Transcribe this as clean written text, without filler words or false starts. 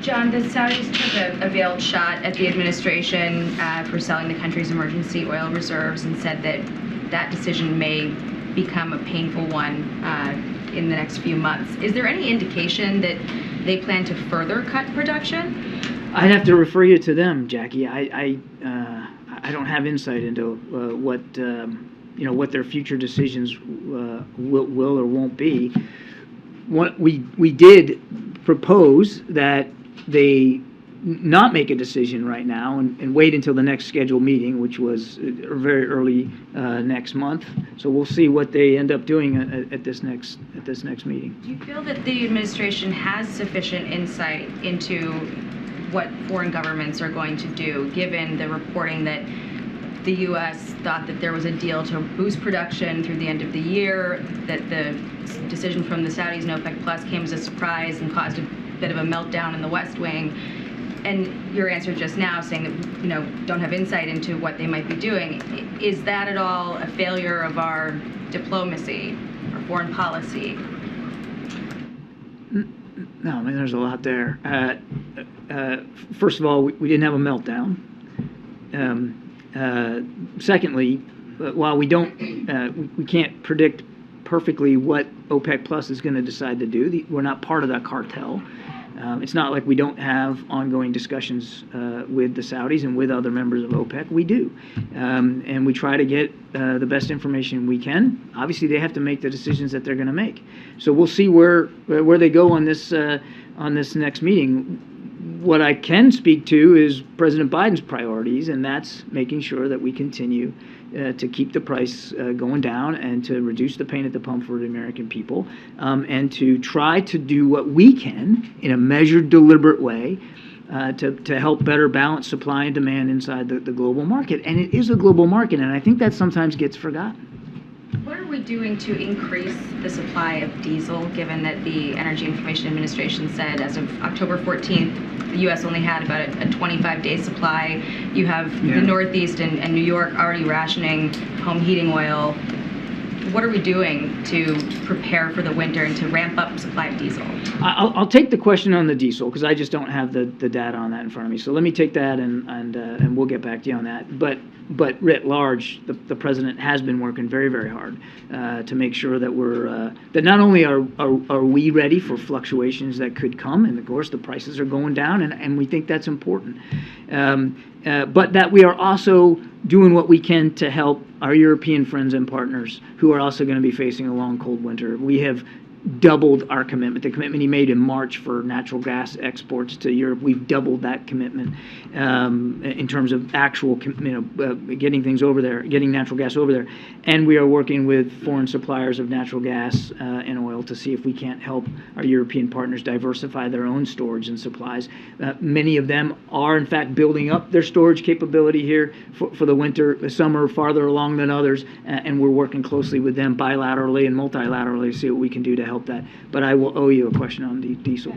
John, the Saudis took a veiled shot at the administration for selling the country's emergency oil reserves and said that that decision may become a painful one in the next few months. Is there any indication that they plan to further cut production? I'd have to refer you to them, Jackie. I don't have insight into what their future decisions will or won't be. What we did propose that they not make a decision right now and wait until the next scheduled meeting, which was very early next month. So we'll see what they end up doing at this next meeting. Do you feel that the administration has sufficient insight into what foreign governments are going to do, given the reporting that the U.S. thought that there was a deal to boost production through the end of the year, that the decision from the Saudis and OPEC Plus came as a surprise and caused a bit of a meltdown in the West Wing? And your answer just now saying that, don't have insight into what they might be doing. Is that at all a failure of our diplomacy or foreign policy? No, I mean, there's a lot there. First of all, we didn't have a meltdown. Secondly, while we can't predict perfectly what OPEC Plus is going to decide to do, we're not part of that cartel. It's not like we don't have ongoing discussions with the Saudis and with other members of OPEC. We do, and we try to get the best information we can. Obviously, they have to make the decisions that they're going to make. So we'll see where they go on this next meeting. What I can speak to is President Biden's priorities, and that's making sure that we continue to keep the price going down and to reduce the pain at the pump for the American people, and to try to do what we can in a measured, deliberate way to help better balance supply and demand inside the global market. And it is a global market, and I think that sometimes gets forgotten. What are we doing to increase the supply of diesel, given that the Energy Information Administration said as of October 14th, the U.S. only had about a 25-day supply? You have the Northeast and New York already rationing home heating oil. What are we doing to prepare for the winter and to ramp up supply of diesel? I'll take the question on the diesel because I just don't have the data on that in front of me. So let me take that and we'll get back to you on that. But writ large, the president has been working very, very hard to make sure that that not only are we ready for fluctuations that could come, and of course the prices are going down, and we think that's important, but that we are also doing what we can to help our European friends and partners who are also going to be facing a long, cold winter. We have doubled our commitment. The commitment he made in March for natural gas exports to Europe, we've doubled that commitment in terms of actual, getting things over there, getting natural gas over there. And we are working with foreign suppliers of natural gas and oil to see if we can't help our European partners diversify their own storage and supplies. Many of them are, in fact, building up their storage capability here for the winter. Some are farther along than others, and we're working closely with them bilaterally and multilaterally to see what we can do to help that. But I will owe you a question on diesel.